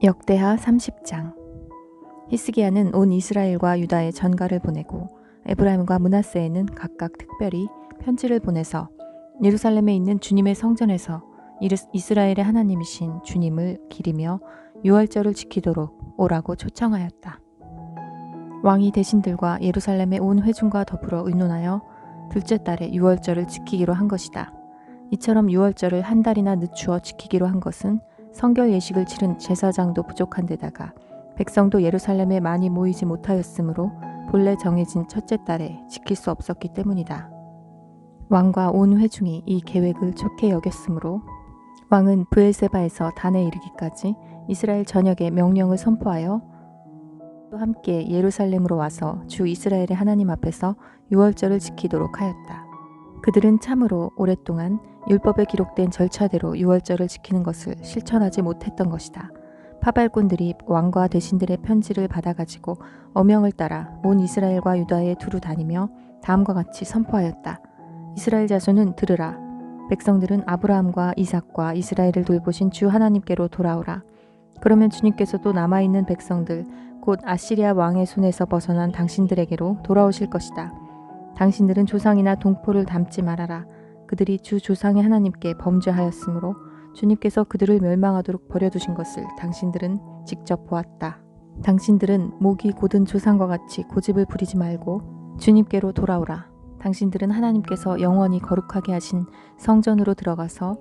역대하 30장. 히스기야는 온 이스라엘과 유다에 전가를 보내고 에브라임과 므낫세에는 각각 특별히 편지를 보내서 예루살렘에 있는 주님의 성전에서 이스라엘의 하나님이신 주님을 기리며 유월절을 지키도록 오라고 초청하였다. 왕이 대신들과 예루살렘의 온 회중과 더불어 의논하여 둘째 달에 유월절을 지키기로 한 것이다. 이처럼 유월절을 한 달이나 늦추어 지키기로 한 것은 성결 예식을 치른 제사장도 부족한 데다가 백성도 예루살렘에 많이 모이지 못하였으므로 본래 정해진 첫째 달에 지킬 수 없었기 때문이다. 왕과 온 회중이 이 계획을 좋게 여겼으므로 왕은 브엘세바에서 단에 이르기까지 이스라엘 전역에 명령을 선포하여 또 함께 예루살렘으로 와서 주 이스라엘의 하나님 앞에서 유월절을 지키도록 하였다. 그들은 참으로 오랫동안 율법에 기록된 절차대로 유월절을 지키는 것을 실천하지 못했던 것이다. 파발꾼들이 왕과 대신들의 편지를 받아가지고 어명을 따라 온 이스라엘과 유다에 두루 다니며 다음과 같이 선포하였다. 이스라엘 자손은 들으라. 백성들은 아브라함과 이삭과 이스라엘을 돌보신 주 하나님께로 돌아오라. 그러면 주님께서도 남아있는 백성들 곧 아시리아 왕의 손에서 벗어난 당신들에게로 돌아오실 것이다. 당신들은 조상이나 동포를 닮지 말아라. 그들이 주 조상의 하나님께 범죄하였으므로 주님께서 그들을 멸망하도록 버려두신 것을 당신들은 직접 보았다. 당신들은 목이 곧은 조상과 같이 고집을 부리지 말고 주님께로 돌아오라. 당신들은 하나님께서 영원히 거룩하게 하신 성전으로 들어가서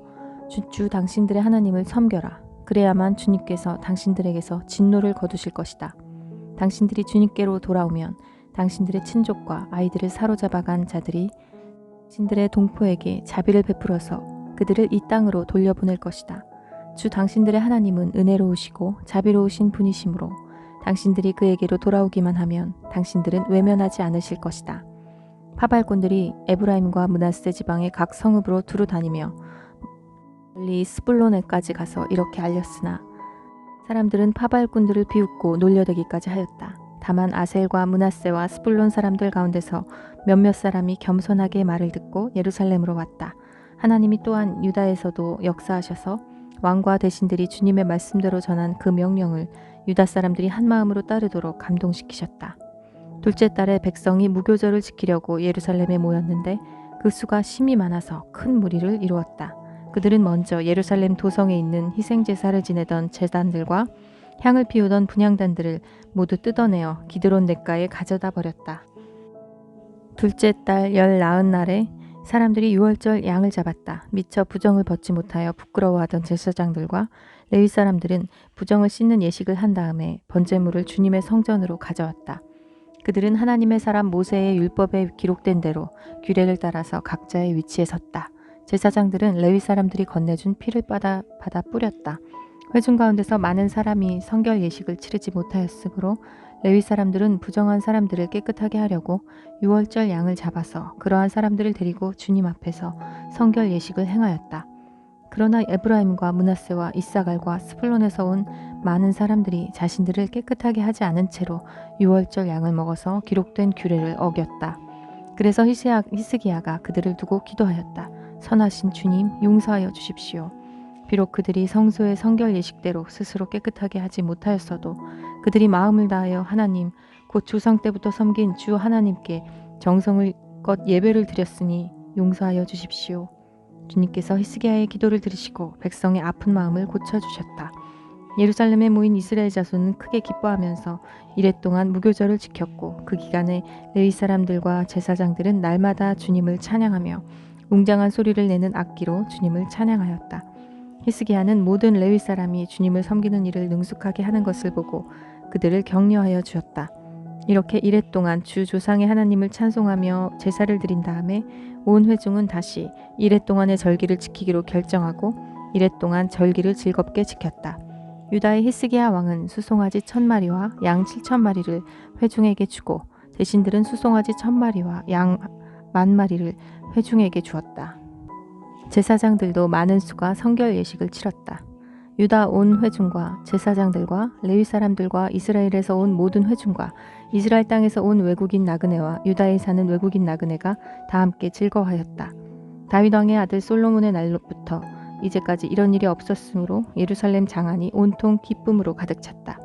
주 당신들의 하나님을 섬겨라. 그래야만 주님께서 당신들에게서 진노를 거두실 것이다. 당신들이 주님께로 돌아오면 당신들의 친족과 아이들을 사로잡아간 자들이 당신들의 동포에게 자비를 베풀어서 그들을 이 땅으로 돌려보낼 것이다. 주 당신들의 하나님은 은혜로우시고 자비로우신 분이시므로 당신들이 그에게로 돌아오기만 하면 당신들은 외면하지 않으실 것이다. 파발꾼들이 에브라임과 므낫세 지방의 각 성읍으로 두루 다니며 멀리 스불론에까지 가서 이렇게 알렸으나 사람들은 파발꾼들을 비웃고 놀려대기까지 하였다. 다만 아셀과 므낫세와 스불론 사람들 가운데서 몇몇 사람이 겸손하게 말을 듣고 예루살렘으로 왔다. 하나님이 또한 유다에서도 역사하셔서 왕과 대신들이 주님의 말씀대로 전한 그 명령을 유다 사람들이 한마음으로 따르도록 감동시키셨다. 둘째 달에 백성이 무교절을 지키려고 예루살렘에 모였는데 그 수가 심히 많아서 큰 무리를 이루었다. 그들은 먼저 예루살렘 도성에 있는 희생제사를 지내던 제단들과 향을 피우던 분향단들을 모두 뜯어내어 기드론 냇가에 가져다 버렸다. 둘째 달 열 나흔 날에 사람들이 유월절 양을 잡았다. 미처 부정을 벗지 못하여 부끄러워하던 제사장들과 레위 사람들은 부정을 씻는 예식을 한 다음에 번제물을 주님의 성전으로 가져왔다. 그들은 하나님의 사람 모세의 율법에 기록된 대로 규례를 따라서 각자의 위치에 섰다. 제사장들은 레위 사람들이 건네준 피를 받아 뿌렸다. 회중 가운데서 많은 사람이 성결 예식을 치르지 못하였으므로 레위 사람들은 부정한 사람들을 깨끗하게 하려고 유월절 양을 잡아서 그러한 사람들을 데리고 주님 앞에서 성결 예식을 행하였다. 그러나 에브라임과 므낫세와 이사갈과 스불론에서 온 많은 사람들이 자신들을 깨끗하게 하지 않은 채로 유월절 양을 먹어서 기록된 규례를 어겼다. 그래서 히스기야가 그들을 두고 기도하였다. 선하신 주님, 용서하여 주십시오. 비록 그들이 성소의 성결 예식대로 스스로 깨끗하게 하지 못하였어도 그들이 마음을 다하여 하나님 곧 조상 때부터 섬긴 주 하나님께 정성을껏 예배를 드렸으니 용서하여 주십시오. 주님께서 히스기야의 기도를 들으시고 백성의 아픈 마음을 고쳐주셨다. 예루살렘에 모인 이스라엘 자손은 크게 기뻐하면서 이랫동안 무교절을 지켰고 그 기간에 레위 사람들과 제사장들은 날마다 주님을 찬양하며 웅장한 소리를 내는 악기로 주님을 찬양하였다. 히스기야는 모든 레위 사람이 주님을 섬기는 일을 능숙하게 하는 것을 보고 그들을 격려하여 주었다. 이렇게 이랫동안 주 조상의 하나님을 찬송하며 제사를 드린 다음에 온 회중은 다시 이랫동안의 절기를 지키기로 결정하고 이랫동안 절기를 즐겁게 지켰다. 유다의 히스기야 왕은 수송아지 1000마리와 양 7000마리를 회중에게 주고 대신들은 수송아지 1000마리와 양 10,000마리를 회중에게 주었다. 제사장들도 많은 수가 성결 예식을 치렀다. 유다 온 회중과 제사장들과 레위 사람들과 이스라엘에서 온 모든 회중과 이스라엘 땅에서 온 외국인 나그네와 유다에 사는 외국인 나그네가 다 함께 즐거워하였다. 다윗 왕의 아들 솔로몬의 날로부터 이제까지 이런 일이 없었으므로 예루살렘 장안이 온통 기쁨으로 가득 찼다.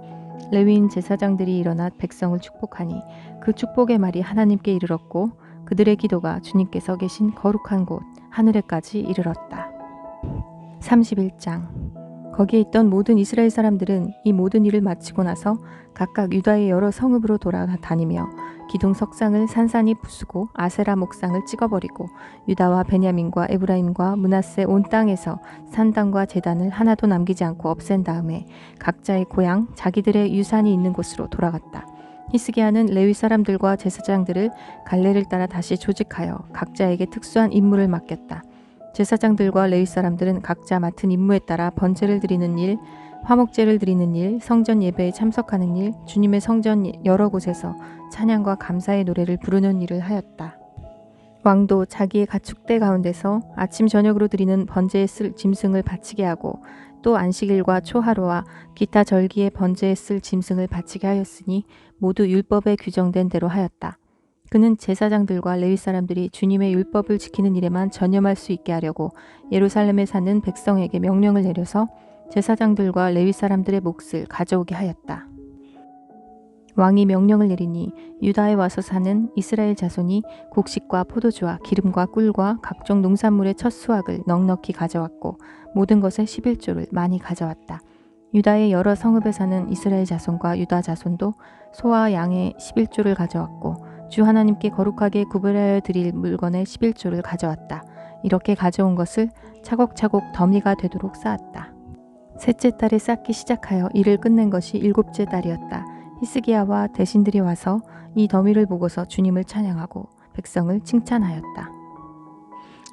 레위인 제사장들이 일어나 백성을 축복하니 그 축복의 말이 하나님께 이르렀고 그들의 기도가 주님께서 계신 거룩한 곳 하늘에까지 이르렀다. 31장. 거기에 있던 모든 이스라엘 사람들은 이 모든 일을 마치고 나서 각각 유다의 여러 성읍으로 돌아다니며 기둥 석상을 산산이 부수고 아세라 목상을 찍어버리고 유다와 베냐민과 에브라임과 므낫세 온 땅에서 산당과 제단을 하나도 남기지 않고 없앤 다음에 각자의 고향 자기들의 유산이 있는 곳으로 돌아갔다. 히스기야는 레위 사람들과 제사장들을 갈래를 따라 다시 조직하여 각자에게 특수한 임무를 맡겼다. 제사장들과 레위 사람들은 각자 맡은 임무에 따라 번제를 드리는 일, 화목제를 드리는 일, 성전 예배에 참석하는 일, 주님의 성전 여러 곳에서 찬양과 감사의 노래를 부르는 일을 하였다. 왕도 자기의 가축대 가운데서 아침 저녁으로 드리는 번제에 쓸 짐승을 바치게 하고 또 안식일과 초하루와 기타 절기에 번제에 쓸 짐승을 바치게 하였으니 모두 율법에 규정된 대로 하였다. 그는 제사장들과 레위 사람들이 주님의 율법을 지키는 일에만 전념할 수 있게 하려고 예루살렘에 사는 백성에게 명령을 내려서 제사장들과 레위 사람들의 몫을 가져오게 하였다. 왕이 명령을 내리니 유다에 와서 사는 이스라엘 자손이 곡식과 포도주와 기름과 꿀과 각종 농산물의 첫 수확을 넉넉히 가져왔고 모든 것의 11조를 많이 가져왔다. 유다의 여러 성읍에 사는 이스라엘 자손과 유다 자손도 소와 양의 11조를 가져왔고 주 하나님께 거룩하게 구별하여 드릴 물건의 11조를 가져왔다. 이렇게 가져온 것을 차곡차곡 더미가 되도록 쌓았다. 셋째 달에 쌓기 시작하여 일을 끝낸 것이 일곱째 달이었다. 히스기야와 대신들이 와서 이 더미를 보고서 주님을 찬양하고 백성을 칭찬하였다.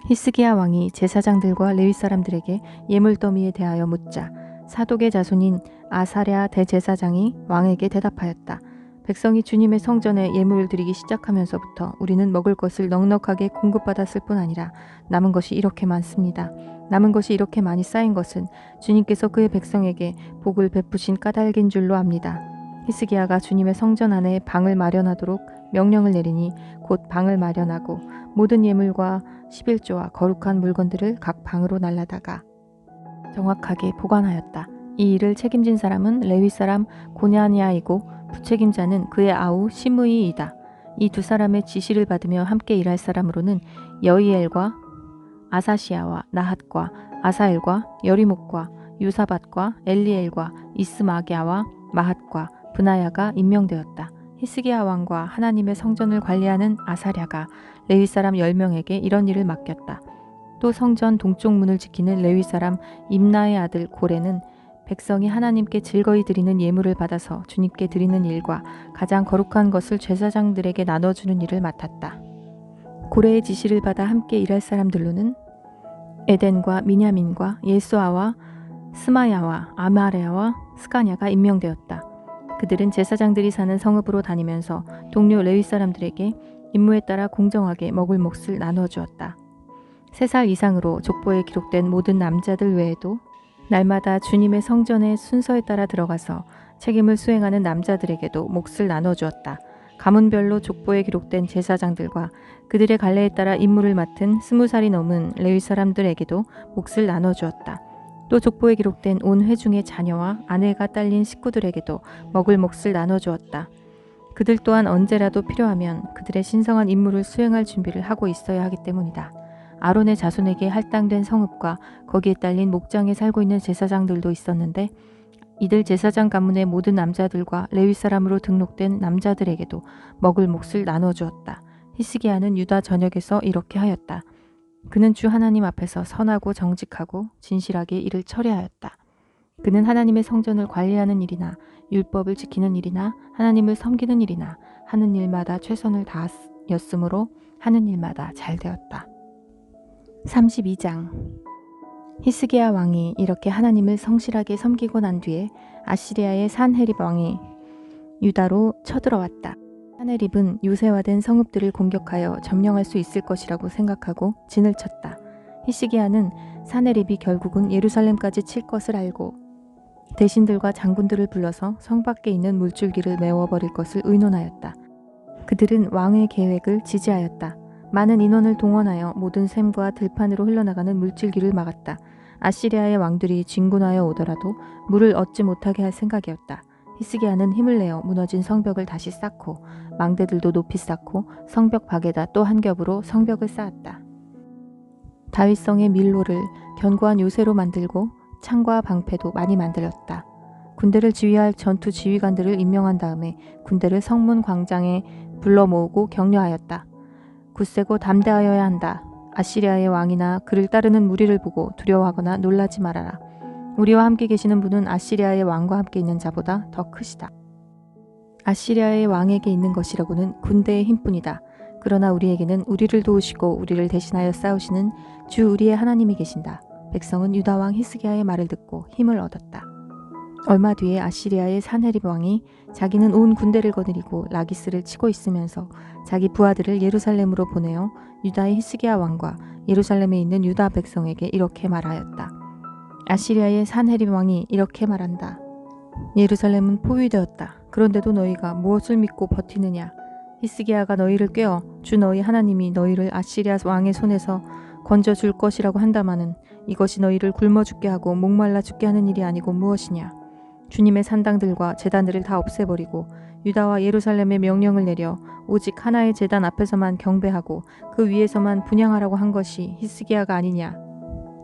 히스기야 왕이 제사장들과 레위 사람들에게 예물 더미에 대하여 묻자 사독의 자손인 아사랴 대제사장이 왕에게 대답하였다. 백성이 주님의 성전에 예물을 드리기 시작하면서부터 우리는 먹을 것을 넉넉하게 공급받았을 뿐 아니라 남은 것이 이렇게 많습니다. 남은 것이 이렇게 많이 쌓인 것은 주님께서 그의 백성에게 복을 베푸신 까닭인 줄로 압니다. 히스기야가 주님의 성전 안에 방을 마련하도록 명령을 내리니 곧 방을 마련하고 모든 예물과 11조와 거룩한 물건들을 각 방으로 날라다가 정확하게 보관하였다. 이 일을 책임진 사람은 레위 사람 고냐냐이고 부책임자는 그의 아우 시므이이다. 이 두 사람의 지시를 받으며 함께 일할 사람으로는 여이엘과 아사시아와 나핫과 아사엘과 여리목과 유사밧과 엘리엘과 이스마기야와 마핫과 브나야가 임명되었다. 히스기야 왕과 하나님의 성전을 관리하는 아사랴가 레위 사람 10명에게 이런 일을 맡겼다. 또 성전 동쪽 문을 지키는 레위 사람 임나의 아들 고레는 백성이 하나님께 즐거이 드리는 예물을 받아서 주님께 드리는 일과 가장 거룩한 것을 제사장들에게 나눠주는 일을 맡았다. 고레의 지시를 받아 함께 일할 사람들로는 에덴과 미냐민과 예수아와 스마야와 아마레아와 스가냐가 임명되었다. 그들은 제사장들이 사는 성읍으로 다니면서 동료 레위 사람들에게 임무에 따라 공정하게 먹을 몫을 나눠주었다. 3살 이상으로 족보에 기록된 모든 남자들 외에도 날마다 주님의 성전의 순서에 따라 들어가서 책임을 수행하는 남자들에게도 몫을 나눠주었다. 가문별로 족보에 기록된 제사장들과 그들의 갈래에 따라 임무를 맡은 20살이 넘은 레위 사람들에게도 몫을 나눠주었다. 또 족보에 기록된 온 회중의 자녀와 아내가 딸린 식구들에게도 먹을 몫을 나눠주었다. 그들 또한 언제라도 필요하면 그들의 신성한 임무를 수행할 준비를 하고 있어야 하기 때문이다. 아론의 자손에게 할당된 성읍과 거기에 딸린 목장에 살고 있는 제사장들도 있었는데 이들 제사장 가문의 모든 남자들과 레위 사람으로 등록된 남자들에게도 먹을 몫을 나눠주었다. 히스기야는 유다 전역에서 이렇게 하였다. 그는 주 하나님 앞에서 선하고 정직하고 진실하게 일을 처리하였다. 그는 하나님의 성전을 관리하는 일이나 율법을 지키는 일이나 하나님을 섬기는 일이나 하는 일마다 최선을 다하였으므로 하는 일마다 잘 되었다. 32장. 히스기야 왕이 이렇게 하나님을 성실하게 섬기고 난 뒤에 아시리아의 산헤립 왕이 유다로 쳐들어왔다. 산헤립은 유세화된 성읍들을 공격하여 점령할 수 있을 것이라고 생각하고 진을 쳤다. 히스기야는 산헤립이 결국은 예루살렘까지 칠 것을 알고 대신들과 장군들을 불러서 성 밖에 있는 물줄기를 메워버릴 것을 의논하였다. 그들은 왕의 계획을 지지하였다. 많은 인원을 동원하여 모든 샘과 들판으로 흘러나가는 물줄기를 막았다. 아시리아의 왕들이 진군하여 오더라도 물을 얻지 못하게 할 생각이었다. 히스기야는 힘을 내어 무너진 성벽을 다시 쌓고 망대들도 높이 쌓고 성벽 밖에다 또 한 겹으로 성벽을 쌓았다. 다윗성의 밀로를 견고한 요새로 만들고 창과 방패도 많이 만들었다. 군대를 지휘할 전투 지휘관들을 임명한 다음에 군대를 성문 광장에 불러 모으고 격려하였다. 굳세고 담대하여야 한다. 아시리아의 왕이나 그를 따르는 무리를 보고 두려워하거나 놀라지 말아라. 우리와 함께 계시는 분은 아시리아의 왕과 함께 있는 자보다 더 크시다. 아시리아의 왕에게 있는 것이라고는 군대의 힘뿐이다. 그러나 우리에게는 우리를 도우시고 우리를 대신하여 싸우시는 주 우리의 하나님이 계신다. 백성은 유다 왕 히스기야의 말을 듣고 힘을 얻었다. 얼마 뒤에 아시리아의 산헤립 왕이 자기는 온 군대를 거느리고 라기스를 치고 있으면서 자기 부하들을 예루살렘으로 보내어 유다의 히스기야 왕과 예루살렘에 있는 유다 백성에게 이렇게 말하였다. 아시리아의 산헤립 왕이 이렇게 말한다. 예루살렘은 포위되었다. 그런데도 너희가 무엇을 믿고 버티느냐? 히스기야가 너희를 꾀어 주 너희 하나님이 너희를 아시리아 왕의 손에서 건져줄 것이라고 한다마는 이것이 너희를 굶어 죽게 하고 목말라 죽게 하는 일이 아니고 무엇이냐? 주님의 산당들과 제단들을 다 없애버리고 유다와 예루살렘에 명령을 내려 오직 하나의 제단 앞에서만 경배하고 그 위에서만 분향하라고 한 것이 히스기야가 아니냐?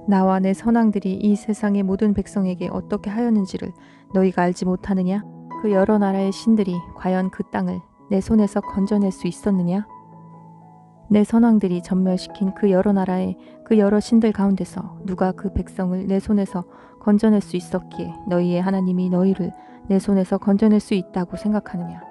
나와 내 선왕들이 이 세상의 모든 백성에게 어떻게 하였는지를 너희가 알지 못하느냐? 그 여러 나라의 신들이 과연 그 땅을 내 손에서 건져낼 수 있었느냐? 내 선왕들이 전멸시킨 그 여러 나라의 그 여러 신들 가운데서 누가 그 백성을 내 손에서 건져낼 수 있었기에 너희의 하나님이 너희를 내 손에서 건져낼 수 있다고 생각하느냐?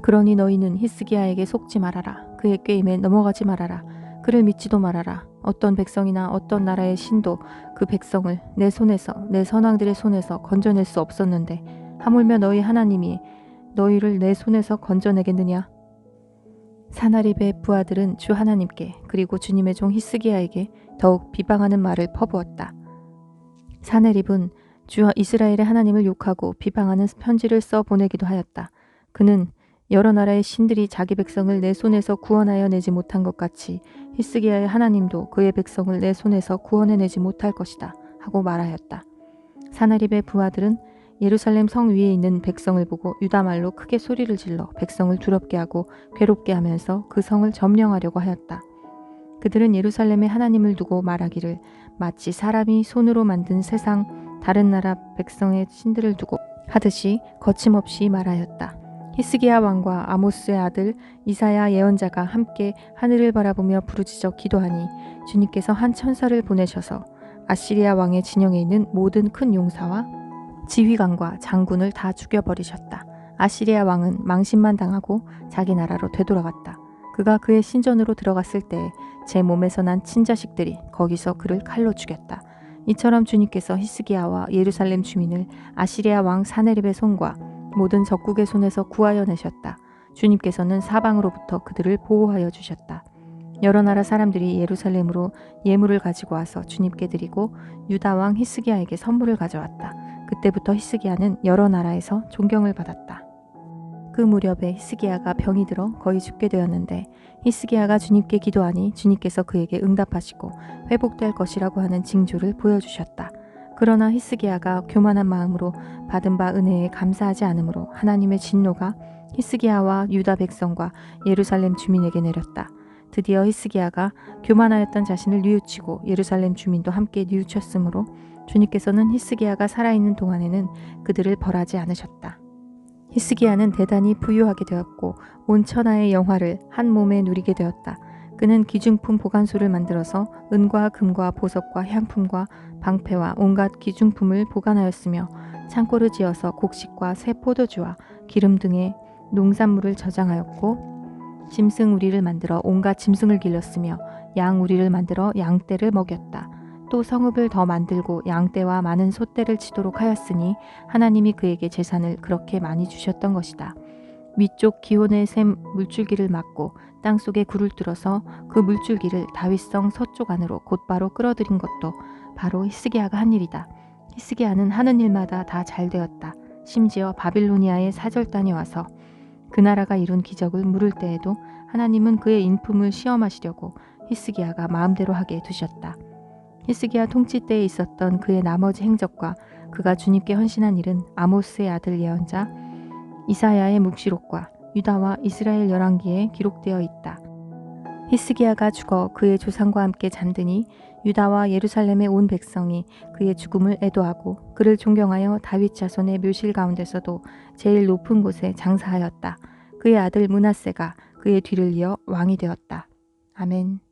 그러니 너희는 히스기야에게 속지 말아라. 그의 꾀임에 넘어가지 말아라. 그를 믿지도 말아라. 어떤 백성이나 어떤 나라의 신도 그 백성을 내 손에서 내 선왕들의 손에서 건져낼 수 없었는데 하물며 너희 하나님이 너희를 내 손에서 건져내겠느냐? 산헤립의 부하들은 주 하나님께 그리고 주님의 종 히스기야에게 더욱 비방하는 말을 퍼부었다. 산헤립은 주 이스라엘의 하나님을 욕하고 비방하는 편지를 써 보내기도 하였다. 그는 여러 나라의 신들이 자기 백성을 내 손에서 구원하여 내지 못한 것 같이 히스기야의 하나님도 그의 백성을 내 손에서 구원해내지 못할 것이다 하고 말하였다. 산헤립의 부하들은 예루살렘 성 위에 있는 백성을 보고 유다 말로 크게 소리를 질러 백성을 두렵게 하고 괴롭게 하면서 그 성을 점령하려고 하였다. 그들은 예루살렘의 하나님을 두고 말하기를 마치 사람이 손으로 만든 세상 다른 나라 백성의 신들을 두고 하듯이 거침없이 말하였다. 히스기야 왕과 아모스의 아들 이사야 예언자가 함께 하늘을 바라보며 부르짖어 기도하니 주님께서 한 천사를 보내셔서 아시리아 왕의 진영에 있는 모든 큰 용사와 지휘관과 장군을 다 죽여버리셨다. 아시리아 왕은 망신만 당하고 자기 나라로 되돌아갔다. 그가 그의 신전으로 들어갔을 때 제 몸에서 난 친자식들이 거기서 그를 칼로 죽였다. 이처럼 주님께서 히스기야와 예루살렘 주민을 아시리아 왕 산헤립의 손과 모든 적국의 손에서 구하여 내셨다. 주님께서는 사방으로부터 그들을 보호하여 주셨다. 여러 나라 사람들이 예루살렘으로 예물을 가지고 와서 주님께 드리고 유다 왕 히스기야에게 선물을 가져왔다. 그때부터 히스기야는 여러 나라에서 존경을 받았다. 그 무렵에 히스기야가 병이 들어 거의 죽게 되었는데 히스기야가 주님께 기도하니 주님께서 그에게 응답하시고 회복될 것이라고 하는 징조를 보여주셨다. 그러나 히스기야가 교만한 마음으로 받은 바 은혜에 감사하지 않으므로 하나님의 진노가 히스기야와 유다 백성과 예루살렘 주민에게 내렸다. 드디어 히스기야가 교만하였던 자신을 뉘우치고 예루살렘 주민도 함께 뉘우쳤으므로 주님께서는 히스기야가 살아있는 동안에는 그들을 벌하지 않으셨다. 히스기야는 대단히 부유하게 되었고 온 천하의 영화를 한 몸에 누리게 되었다. 그는 기중품 보관소를 만들어서 은과 금과 보석과 향품과 방패와 온갖 기중품을 보관하였으며 창고를 지어서 곡식과 새 포도주와 기름 등의 농산물을 저장하였고 짐승 우리를 만들어 온갖 짐승을 길렀으며 양 우리를 만들어 양떼를 먹였다. 또 성읍을 더 만들고 양떼와 많은 소떼를 치도록 하였으니 하나님이 그에게 재산을 그렇게 많이 주셨던 것이다. 위쪽 기온의 샘 물줄기를 막고 땅속에 굴을 뚫어서 그 물줄기를 다윗성 서쪽 안으로 곧바로 끌어들인 것도 바로 히스기야가 한 일이다. 히스기야는 하는 일마다 다 잘 되었다. 심지어 바빌로니아의 사절단이 와서 그 나라가 이룬 기적을 물을 때에도 하나님은 그의 인품을 시험하시려고 히스기야가 마음대로 하게 두셨다. 히스기야 통치 때에 있었던 그의 나머지 행적과 그가 주님께 헌신한 일은 아모스의 아들 예언자 이사야의 묵시록과 유다와 이스라엘 열왕기에 기록되어 있다. 히스기야가 죽어 그의 조상과 함께 잠드니 유다와 예루살렘의 온 백성이 그의 죽음을 애도하고 그를 존경하여 다윗 자손의 묘실 가운데서도 제일 높은 곳에 장사하였다. 그의 아들 므낫세가 그의 뒤를 이어 왕이 되었다. 아멘.